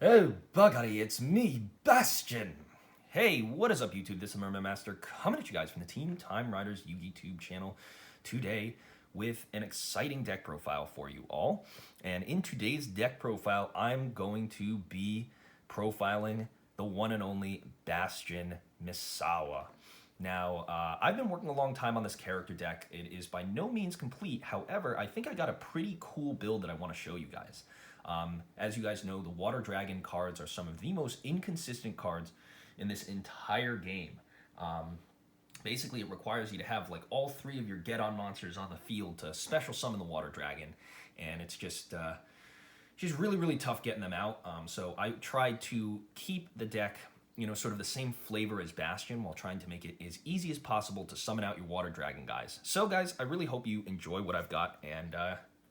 Oh, Buggity, it's me, Bastion. Hey, what is up, YouTube? This is Merman Master coming at you guys from the Team Time Riders YouTube channel today with an exciting deck profile for you all. And in today's deck profile, I'm going to be profiling the one and only Bastion Misawa. Now, I've been working a long time on this character deck. It is by no means complete. However, I think I got a pretty cool build that I want to show you guys. As you guys know, the Water Dragon cards are some of the most inconsistent cards in this entire game. Basically, it requires you to have like all three of your get-on monsters on the field to special summon the Water Dragon, and it's just really, really tough getting them out. So I tried to keep the deck, sort of the same flavor as Bastion while trying to make it as easy as possible to summon out your Water Dragon guys. So guys, I really hope you enjoy what I've got, and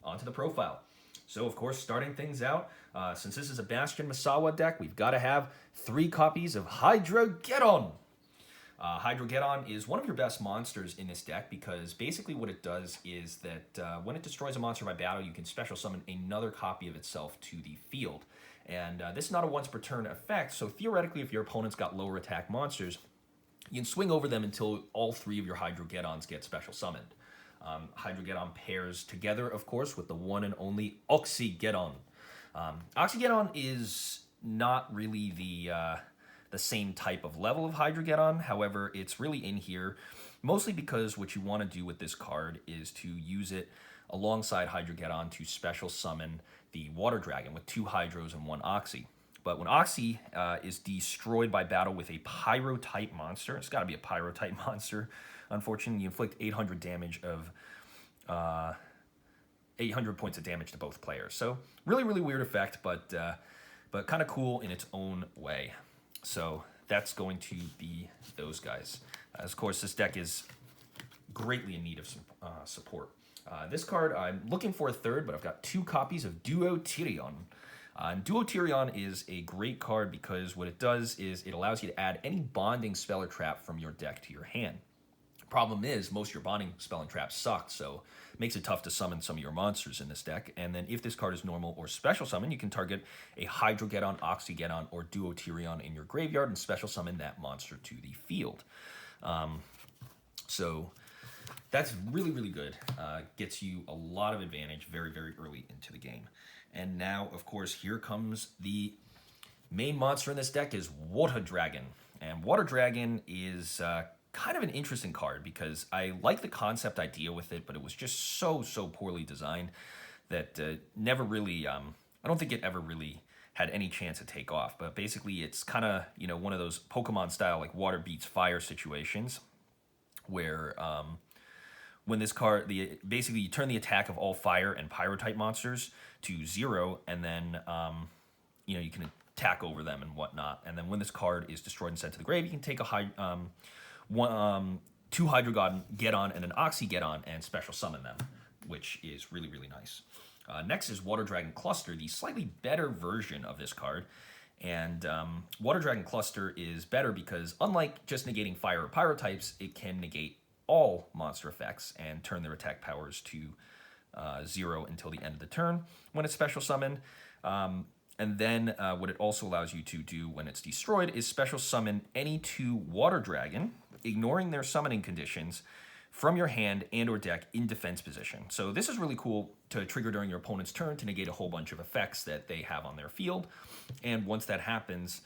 onto the profile. So, of course, starting things out, since this is a Bastion Misawa deck, we've got to have 3 copies of Hydrogeddon. Hydrogeddon is one of your best monsters in this deck because basically what it does is that when it destroys a monster by battle, you can special summon another copy of itself to the field. And this is not a once per turn effect, so theoretically if your opponent's got lower attack monsters, you can swing over them until all 3 of your Hydrogeddons get special summoned. Hydrogeddon pairs together, of course, with the one and only Oxygeddon. Oxygeddon is not really the same type of level of Hydrogeddon. However, it's really in here, mostly because what you want to do with this card is to use it alongside Hydrogeddon to special summon the Water Dragon with 2 Hydros and 1 Oxy. But when Oxy is destroyed by battle with a Pyro-type monster, it's got to be a Pyro-type monster, unfortunately, you inflict 800 damage of 800 points of damage to both players. So really, really weird effect, but kind of cool in its own way. So that's going to be those guys. Of course, this deck is greatly in need of some support. This card, I'm looking for a third, but I've got 2 copies of Duo Tyrion. And Duo Tyrion is a great card because what it does is it allows you to add any bonding spell or trap from your deck to your hand. Problem is, most of your bonding spell and traps suck, so it makes it tough to summon some of your monsters in this deck. And then if this card is normal or special summon, you can target a Hydrogeddon, Oxygeddon, or Duo Tyrion in your graveyard and special summon that monster to the field. So that's really, really good. Gets you a lot of advantage very, very early into the game. And now, of course, here comes the main monster in this deck is Water Dragon. And Water Dragon is kind of an interesting card because I like the concept idea with it, but it was just so poorly designed that never really, I don't think it ever really had any chance to take off. But basically, it's kind of, one of those Pokemon style, like water beats fire situations where when this card, basically you turn the attack of all fire and pyro type monsters to 0, and then you can attack over them and whatnot. And then when this card is destroyed and sent to the grave, you can take a 2 Hydrogeddon and an Oxygeddon and special summon them, which is really, really nice. Next is Water Dragon Cluster, the slightly better version of this card. And Water Dragon Cluster is better because unlike just negating fire or pyro types, it can negate all monster effects and turn their attack powers to 0 until the end of the turn when it's special summoned. And then what it also allows you to do when it's destroyed is special summon any 2 Water Dragon, ignoring their summoning conditions, from your hand and or deck in defense position. So this is really cool to trigger during your opponent's turn to negate a whole bunch of effects that they have on their field. And once that happens,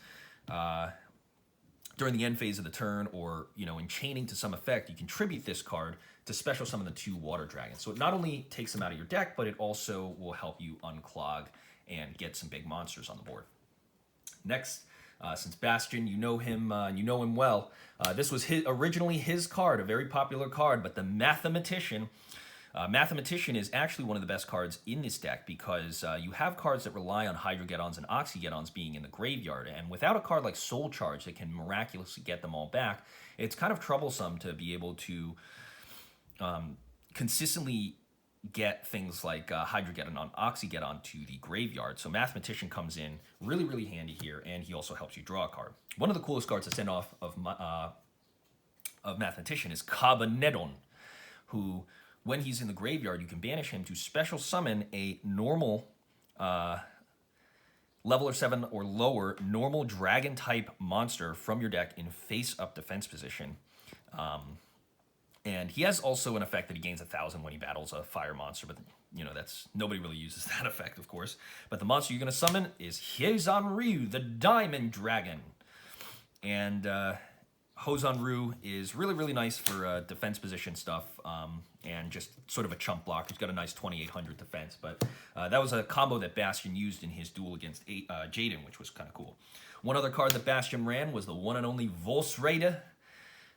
during the end phase of the turn or, in chaining to some effect, you can tribute this card to special summon the 2 Water Dragons. So it not only takes them out of your deck, but it also will help you unclog and get some big monsters on the board. Next, since Bastion, you know him well. This was originally his card, a very popular card, but the Mathematician. Mathematician is actually one of the best cards in this deck because you have cards that rely on Hydrogeddons and Oxygeddons being in the graveyard, and without a card like Soul Charge that can miraculously get them all back, it's kind of troublesome to be able to consistently get things like Hydrogeddon on Oxygeddon to the graveyard. So Mathematician comes in really, really handy here, and he also helps you draw a card. One of the coolest cards to send off of Mathematician is Cabanedon, who, when he's in the graveyard, you can banish him to special summon a normal level or 7 or lower normal dragon type monster from your deck in face-up defense position. And he has also an effect that he gains 1,000 when he battles a fire monster, but you know, that's nobody really uses that effect, of course. But the monster you're going to summon is Hozanryu, the Diamond Dragon. And Hozanryu is really, really nice for defense position stuff and just sort of a chump block. He's got a nice 2,800 defense, but that was a combo that Bastion used in his duel against Jaden, which was kind of cool. One other card that Bastion ran was the one and only Volsrede,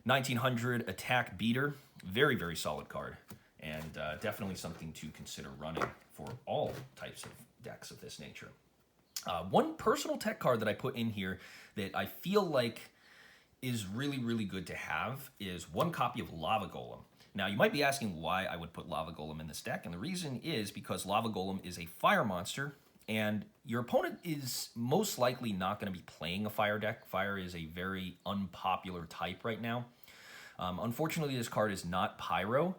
1900 attack beater. Very, very solid card, and definitely something to consider running for all types of decks of this nature. One personal tech card that I put in here that I feel like is really, really good to have is one copy of Lava Golem. Now, you might be asking why I would put Lava Golem in this deck, and the reason is because Lava Golem is a fire monster, and your opponent is most likely not going to be playing a fire deck. Fire is a very unpopular type right now. Unfortunately, this card is not Pyro,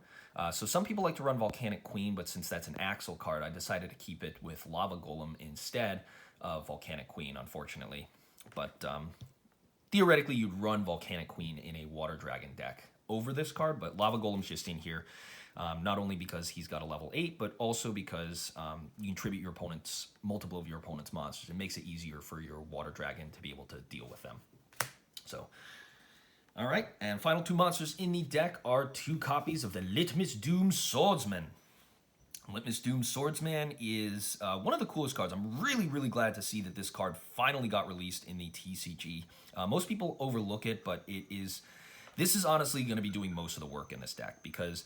so some people like to run Volcanic Queen, but since that's an Axle card, I decided to keep it with Lava Golem instead of Volcanic Queen, unfortunately. But theoretically, you'd run Volcanic Queen in a Water Dragon deck over this card, but Lava Golem's just in here, not only because he's got a level 8, but also because you can tribute your opponent's, multiple of your opponent's monsters. It makes it easier for your Water Dragon to be able to deal with them. So, all right, and final 2 monsters in the deck are 2 copies of the Litmus Doom Swordsman. Litmus Doom Swordsman is one of the coolest cards. I'm really, really glad to see that this card finally got released in the TCG. Most people overlook it, but this is honestly going to be doing most of the work in this deck because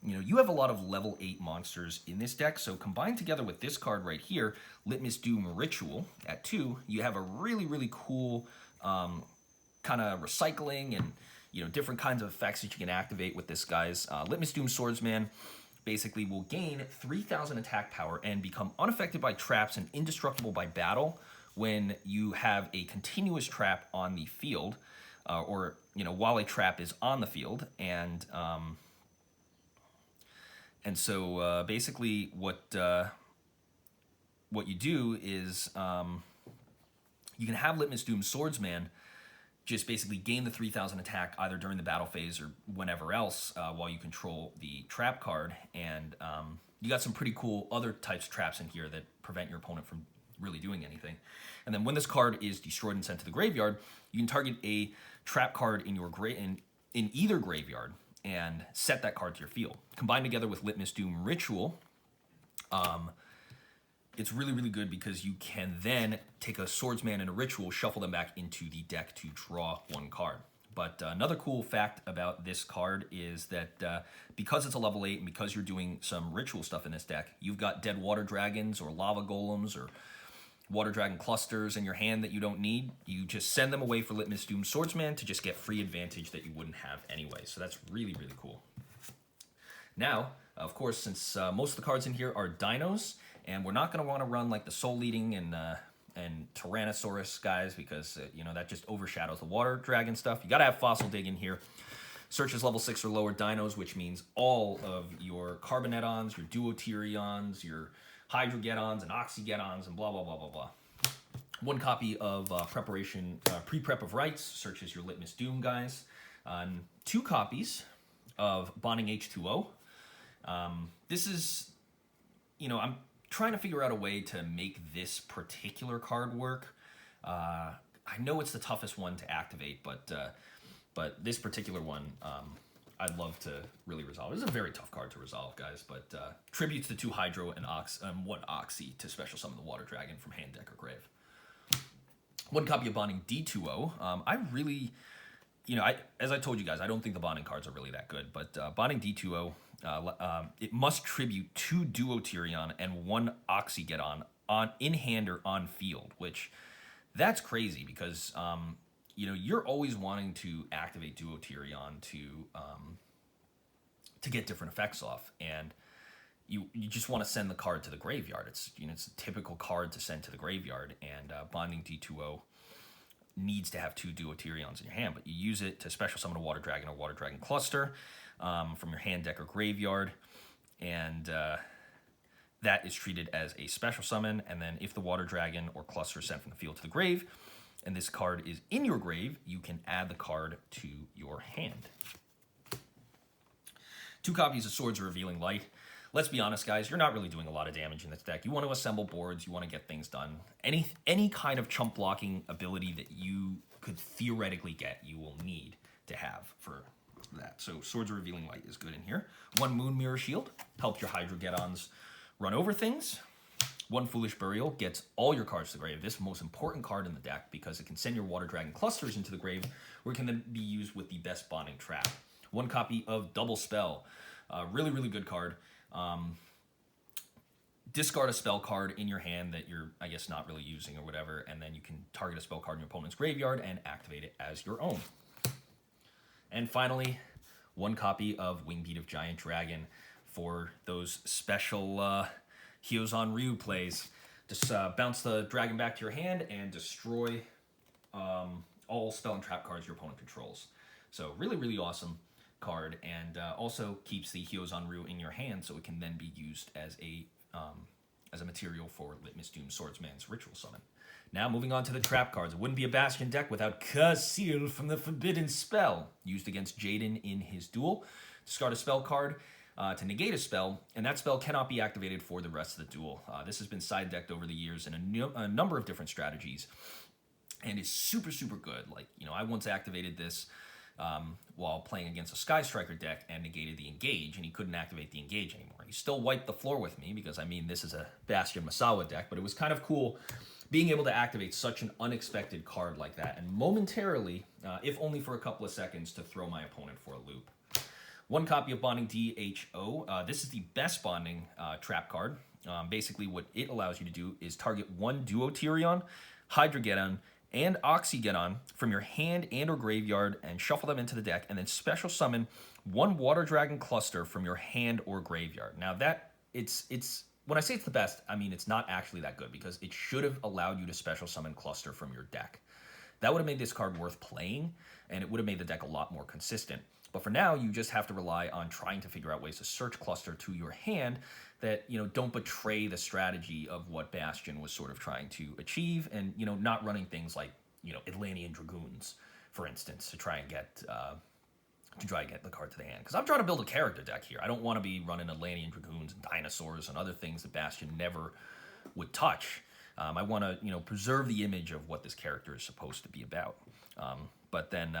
you have a lot of level 8 monsters in this deck. So combined together with this card right here, Litmus Doom Ritual at 2, you have a really, really cool kind of recycling and different kinds of effects that you can activate with this guy's Litmus Doom Swordsman. Basically will gain 3,000 attack power and become unaffected by traps and indestructible by battle when you have a continuous trap on the field, or while a trap is on the field. And so basically what you do is you can have Litmus Doom Swordsman just basically gain the 3,000 attack either during the battle phase or whenever else while you control the trap card. And you got some pretty cool other types of traps in here that prevent your opponent from really doing anything. And then when this card is destroyed and sent to the graveyard, you can target a trap card in your in either graveyard and set that card to your field. Combined together with Litmus Doom Ritual, it's really, really good because you can then take a Swordsman and a Ritual, shuffle them back into the deck to draw 1 card. But another cool fact about this card is that because it's a level 8 and because you're doing some Ritual stuff in this deck, you've got dead Water Dragons or Lava Golems or Water Dragon clusters in your hand that you don't need. You just send them away for Litmus Doom Swordsman to just get free advantage that you wouldn't have anyway. So that's really, really cool. Now, of course, since most of the cards in here are dinos, and we're not going to want to run like the Soul Eating and Tyrannosaurus guys because that just overshadows the Water Dragon stuff. You got to have Fossil Dig in here. Searches level 6 or lower dinos, which means all of your Carbonetons, your Duoterions, your Hydrogeddons and Oxygeddons and blah, blah, blah, blah, blah. 1 copy of Pre-Prep of Rights, searches your Litmus Doom guys. 2 copies of Bonding H2O. This is, I'm trying to figure out a way to make this particular card work. I know it's the toughest one to activate, but this particular one, I'd love to really resolve. It's a very tough card to resolve, guys, but tributes the 2 Hydro and 1 Oxy to special summon the Water Dragon from hand, deck, or grave. 1 copy of Bonding D2O. I really, as I told you guys, I don't think the bonding cards are really that good, but Bonding D2O, it must tribute 2 Duoterion and 1 Oxygeddon in hand or on field, which that's crazy because you're always wanting to activate Duoterion to get different effects off, and you just want to send the card to the graveyard. It's it's a typical card to send to the graveyard, and Bonding D2O needs to have 2 Duoterions in your hand, but you use it to special summon a Water Dragon or Water Dragon cluster from your hand, deck, or graveyard, and that is treated as a special summon, and then if the water dragon or cluster is sent from the field to the grave, and this card is in your grave, you can add the card to your hand. 2 copies of Swords of Revealing Light. Let's be honest, guys, you're not really doing a lot of damage in this deck. You want to assemble boards, you want to get things done. Any kind of chump blocking ability that you could theoretically get, you will need to have for that. So Swords of Revealing Light is good in here. 1 Moon Mirror Shield, helps your Hydrogeddons run over things. 1 Foolish Burial gets all your cards to the grave. This is the most important card in the deck because it can send your Water Dragon clusters into the grave, where it can then be used with the best bonding trap. 1 copy of Double Spell. Really, really good card. Discard a spell card in your hand that you're, I guess, not really using or whatever, and then you can target a spell card in your opponent's graveyard and activate it as your own. And finally, 1 copy of Wingbeat of Giant Dragon for those special Hyozan Ryu plays. Just bounce the dragon back to your hand and destroy all spell and trap cards your opponent controls. So really, really awesome card, and also keeps the Hyozan Ryu in your hand, so it can then be used as a material for Litmus Doom Swordsman's Ritual Summon. Now moving on to the trap cards. It wouldn't be a Bastion deck without Kasil from the Forbidden Spell, used against Jaden in his duel. Discard a spell card to negate a spell, and that spell cannot be activated for the rest of the duel. This has been side decked over the years in a number of different strategies, and is super, super good. Like, you know, I once activated this while playing against a Sky Striker deck and negated the engage, and he couldn't activate the engage anymore. He still wiped the floor with me because, I mean, this is a Bastion Masawa deck, but it was kind of cool being able to activate such an unexpected card like that, and momentarily, if only for a couple of seconds, to throw my opponent for a loop. 1 copy of Bonding DHO. This is the best bonding trap card. Basically, what it allows you to do is target 1 Duotyrion, Hydrogeddon, and Oxygeddon from your hand and or graveyard and shuffle them into the deck, and then special summon 1 Water Dragon cluster from your hand or graveyard. Now that it's when I say it's the best, I mean it's not actually that good, because it should have allowed you to special summon cluster from your deck. That would have made this card worth playing, and it would have made the deck a lot more consistent. But for now, you just have to rely on trying to figure out ways to search cluster to your hand that, you know, don't betray the strategy of what Bastion was sort of trying to achieve, and, you know, not running things like, you know, Atlantean Dragoons, for instance, to try and get the card to the hand. Because I'm trying to build a character deck here. I don't want to be running Atlantean Dragoons and dinosaurs and other things that Bastion never would touch. I want to, you know, preserve the image of what this character is supposed to be about. But then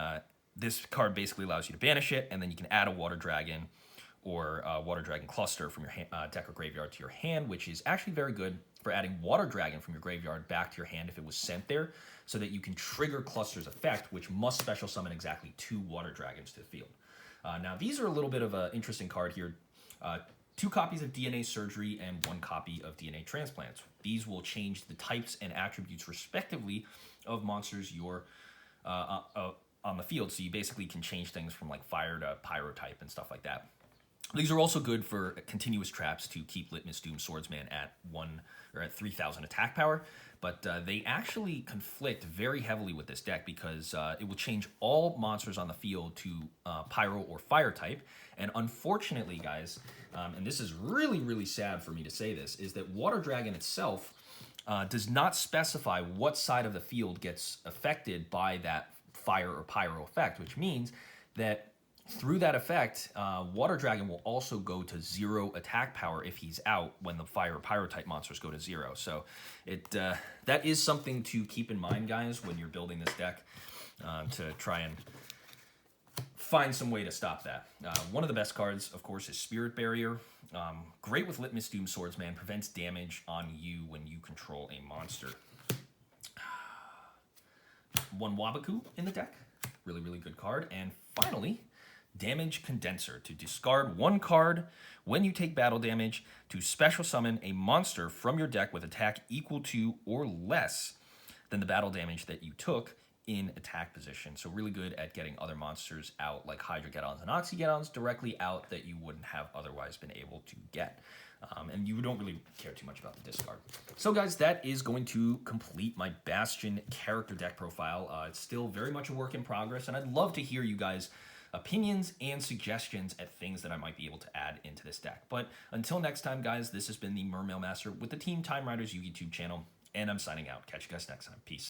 this card basically allows you to banish it, and then you can add a Water Dragon or Water Dragon cluster from your deck or graveyard to your hand, which is actually very good for adding Water Dragon from your graveyard back to your hand if it was sent there, so that you can trigger Cluster's effect, which must special summon exactly 2 Water Dragons to the field. Now, these are a little bit of an interesting card here. 2 copies of DNA Surgery and 1 copy of DNA Transplants. These will change the types and attributes, respectively, of monsters you're on the field, so you basically can change things from like fire to pyro type and stuff like that. These are also good for continuous traps to keep Litmus Doom Swordsman at 3,000 attack power, but they actually conflict very heavily with this deck, because it will change all monsters on the field to pyro or fire type. And unfortunately, guys, and this is really, really sad for me to say this, is that Water Dragon itself does not specify what side of the field gets affected by that fire or pyro effect, which means that through that effect, Water Dragon will also go to 0 attack power if he's out when the fire or pyro type monsters go to 0. So that is something to keep in mind, guys, when you're building this deck, to try and find some way to stop that. One of the best cards, of course, is Spirit Barrier. Great with Litmus Doom Swordsman, prevents damage on you when you control a monster. 1 Wabaku in the deck, really, really good card. And finally, Damage Condenser, to discard 1 card when you take battle damage, to special summon a monster from your deck with attack equal to or less than the battle damage that you took in attack position. So really good at getting other monsters out, like Hydrogeddons and Oxygeddons, directly out that you wouldn't have otherwise been able to get. And you don't really care too much about the discard. So guys, that is going to complete my Bastion character deck profile. It's still very much a work in progress, and I'd love to hear you guys opinions and suggestions at things that I might be able to add into this deck. But until next time, guys, this has been the Mermail Master with the Team Time Riders YouTube channel, and I'm signing out. Catch you guys next time. Peace.